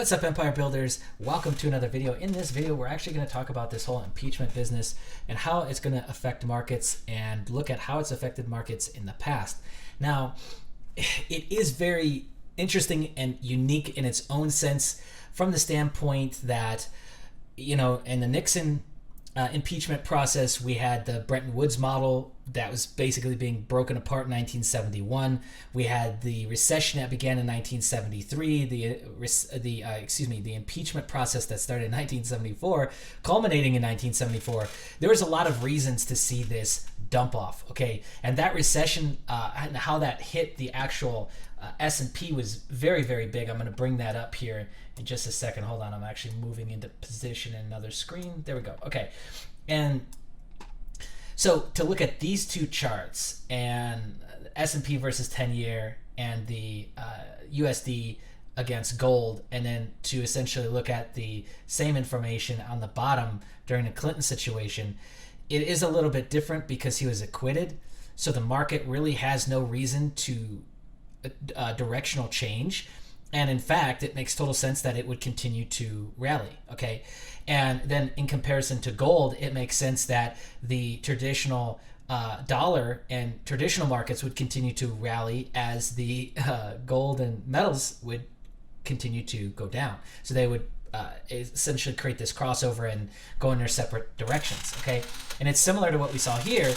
What's up, Empire Builders? Welcome to another video. In this video, we're actually going to talk about this whole impeachment business and how it's going to affect markets and look at how it's affected markets in the past. Now, it is very interesting and unique in its own sense from the standpoint that, you know, in the Nixon impeachment process, we had the Bretton Woods model that was basically being broken apart in 1971. We had the recession that began in 1973, the impeachment process that started in 1974, culminating in 1974. There was a lot of reasons to see this dump off, okay? And that recession and how that hit the actual S&P was very, very big. I'm going to bring that up here in just a second. Hold on, I'm actually moving into position in another screen. There we go. Okay. And so to look at these two charts, and S&P versus 10-year and the USD against gold, and then to essentially look at the same information on the bottom during the Clinton situation, it is a little bit different because he was acquitted. So the market really has no reason to directional change, and in fact it makes total sense that it would continue to rally. Okay, and then in comparison to gold, it makes sense that the traditional dollar and traditional markets would continue to rally as the gold and metals would continue to go down. So they would essentially create this crossover and go in their separate directions. Okay, and it's similar to what we saw here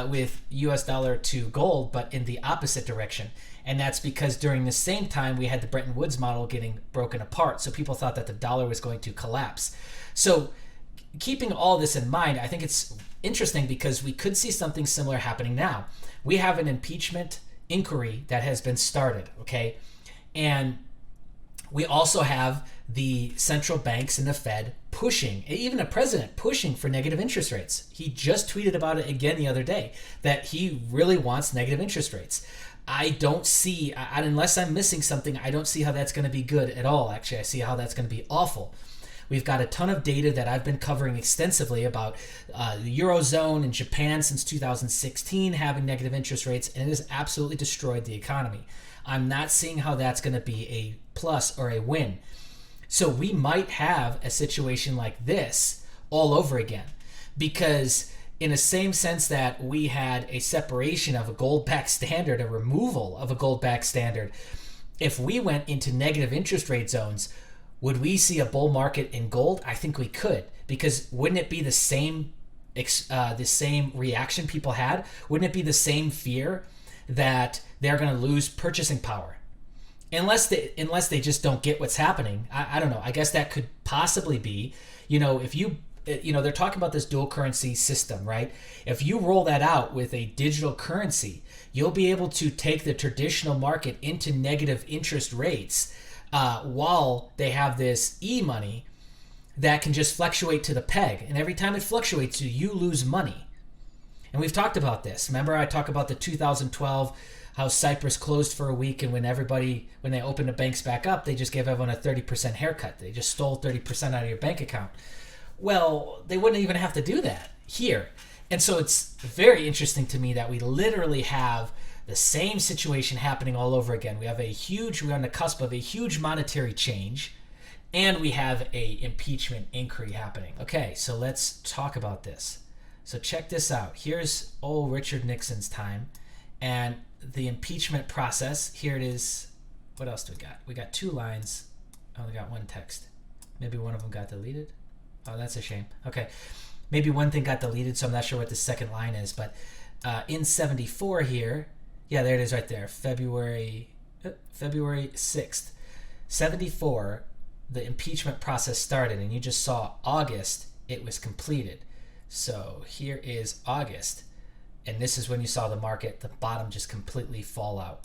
with US dollar to gold, but in the opposite direction. And that's because during the same time we had the Bretton Woods model getting broken apart. So people thought that the dollar was going to collapse. So keeping all this in mind, I think it's interesting because we could see something similar happening now. We have an impeachment inquiry that has been started, okay? And we also have the central banks and the Fed pushing, even the president pushing for negative interest rates. He just tweeted about it again the other day, that he really wants negative interest rates. I don't see, unless I'm missing something, I don't see how that's going to be good at all. Actually, I see how that's going to be awful. We've got a ton of data that I've been covering extensively about the Eurozone and Japan since 2016 having negative interest rates, and it has absolutely destroyed the economy. I'm not seeing how that's going to be a plus or a win. So we might have a situation like this all over again, because in the same sense that we had a separation of a gold-backed standard, a removal of a gold-backed standard, if we went into negative interest rate zones, would we see a bull market in gold? I think we could, because wouldn't it be the same reaction people had? Wouldn't it be the same fear that they're going to lose purchasing power? Unless they just don't get what's happening. I don't know. I guess that could possibly be, they're talking about this dual currency system, right? If you roll that out with a digital currency, you'll be able to take the traditional market into negative interest rates while they have this e-money that can just fluctuate to the peg. And every time it fluctuates, you lose money. And we've talked about this. Remember, I talked about the 2012, how Cyprus closed for a week, and when they opened the banks back up, they just gave everyone a 30% haircut. They just stole 30% out of your bank account. Well, they wouldn't even have to do that here. And so it's very interesting to me that we literally have the same situation happening all over again. We're on the cusp of a huge monetary change, and we have a impeachment inquiry happening. Okay, so let's talk about this. So check this out. Here's old Richard Nixon's time and the impeachment process. Here it is. What else do we got? We got two lines. I only got one text. Maybe one of them got deleted. Oh, that's a shame. Okay. Maybe one thing got deleted, so I'm not sure what the second line is. But in 74 here, yeah, there it is right there. February 6th. 74, the impeachment process started, and you just saw August, it was completed. So here is August, and this is when you saw the market, the bottom just completely fall out.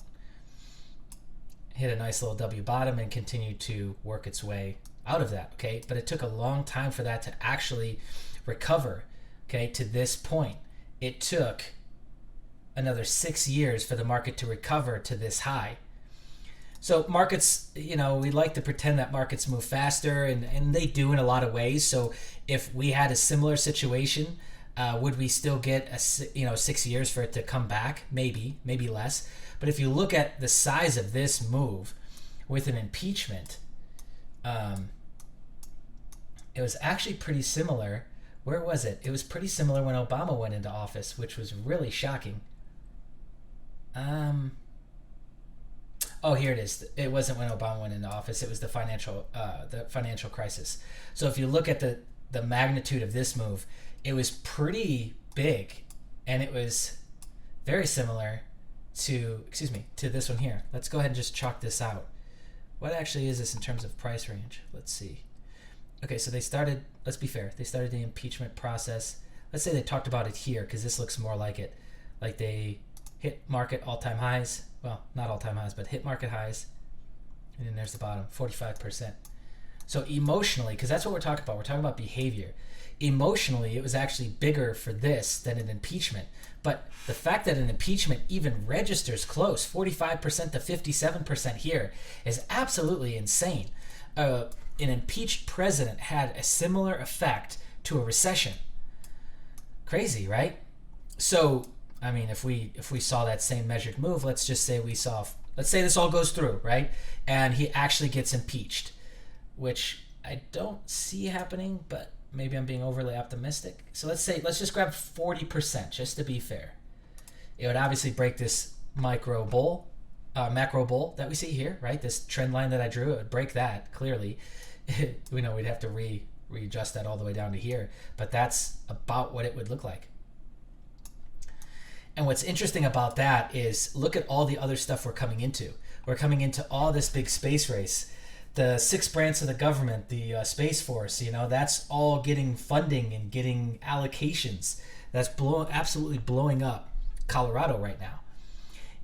Hit a nice little W bottom and continued to work its way out of that, okay? But it took a long time for that to actually recover, okay, to this point. It took another 6 years for the market to recover to this high. So markets, we like to pretend that markets move faster, and they do in a lot of ways. So if we had a similar situation, would we still get 6 years for it to come back? Maybe less. But if you look at the size of this move with an impeachment, Um, it was actually pretty similar. Where was it? It was pretty similar when Obama went into office, which was really shocking. Um, oh, here it is. It wasn't when Obama went into office. It was the financial crisis. So if you look at the magnitude of this move, it was pretty big, and it was very similar to this one here. Let's go ahead and just chalk this out. What actually is this in terms of price range? Let's see. Okay, so let's be fair, they started the impeachment process. Let's say they talked about it here, because this looks more like it. Like they hit market all-time highs. Well, not all-time highs, but hit market highs. And then there's the bottom, 45%. So emotionally, because that's what we're talking about. We're talking about behavior. Emotionally, it was actually bigger for this than an impeachment. But the fact that an impeachment even registers close, 45% to 57% here, is absolutely insane. An impeached president had a similar effect to a recession. Crazy, right? So, I mean, if we saw that same measured move, let's say this all goes through, right? And he actually gets impeached, which I don't see happening, but maybe I'm being overly optimistic. So let's just grab 40% just to be fair. It would obviously break this macro bull that we see here, right? This trend line that I drew, it would break that clearly. We know we'd have to readjust that all the way down to here, but that's about what it would look like. And what's interesting about that is look at all the other stuff we're coming into. We're coming into all this big space race. The 6 branch of the government, the Space Force, that's all getting funding and getting allocations. That's absolutely blowing up Colorado right now.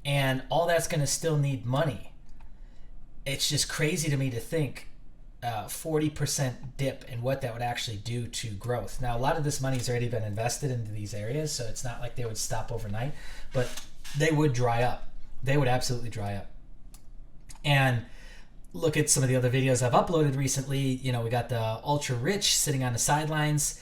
And all that's going to still need money. It's just crazy to me to think 40% dip and what that would actually do to growth. Now, a lot of this money has already been invested into these areas, so it's not like they would stop overnight, but they would dry up. They would absolutely dry up. And look at some of the other videos I've uploaded recently. We got the ultra rich sitting on the sidelines,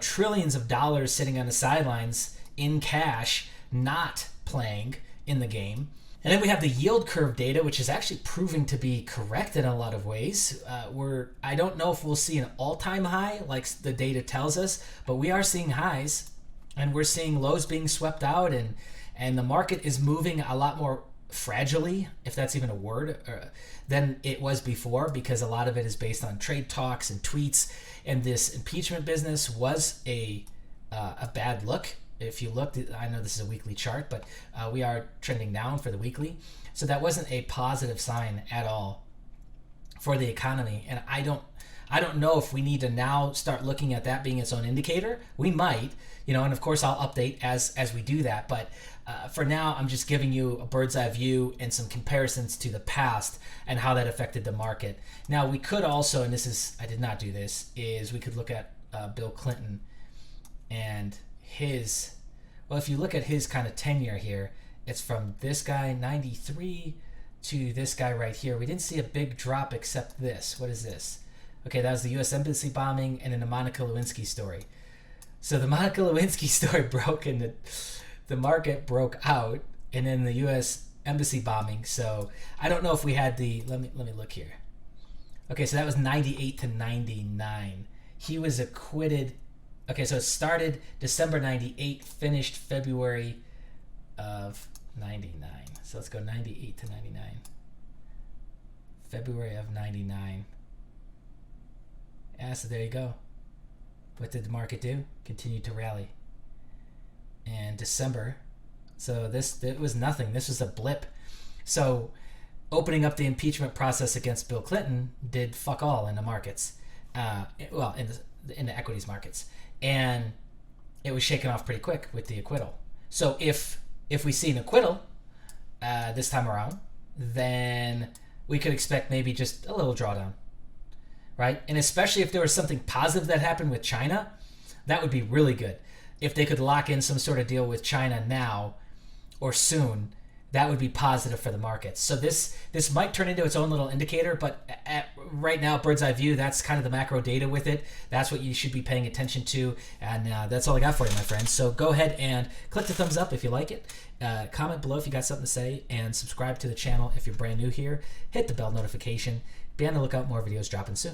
trillions of dollars sitting on the sidelines in cash, not playing in the game. And then we have the yield curve data, which is actually proving to be correct in a lot of ways. I don't know if we'll see an all-time high like the data tells us, but we are seeing highs, and we're seeing lows being swept out, and the market is moving a lot more fragilely, if that's even a word, than it was before, because a lot of it is based on trade talks and tweets, and this impeachment business was a bad look. If you looked, I know this is a weekly chart, but we are trending down for the weekly, so that wasn't a positive sign at all for the economy. And I don't know if we need to now start looking at that being its own indicator. We might, and of course I'll update as we do that, but for now, I'm just giving you a bird's eye view and some comparisons to the past and how that affected the market. Now, we could also, and I did not do this, is we could look at Bill Clinton and if you look at his kind of tenure here, it's from this guy, 93, to this guy right here. We didn't see a big drop except this. What is this? Okay, that was the U.S. Embassy bombing and then the Monica Lewinsky story. So the Monica Lewinsky story broke and the market broke out, and then the U.S. Embassy bombing. So I don't know if we had let me look here. Okay, so that was 98 to 99. He was acquitted. Okay, so it started December 98, finished February of 99. So let's go 98 to 99. February of 99. Yeah, so there you go. What did the market do? Continued to rally. And December, so it was nothing. This was a blip. So opening up the impeachment process against Bill Clinton did fuck all in the markets. In the equities markets. And it was shaken off pretty quick with the acquittal. So if we see an acquittal this time around, then we could expect maybe just a little drawdown, right? And especially if there was something positive that happened with China, that would be really good. If they could lock in some sort of deal with China now or soon, that would be positive for the markets. So this might turn into its own little indicator, but right now, bird's eye view, that's kind of the macro data with it. That's what you should be paying attention to, and that's all I got for you, my friends. So go ahead and click the thumbs up if you like it. Comment below if you got something to say, and subscribe to the channel if you're brand new here. Hit the bell notification. Be on the lookout, more videos dropping soon.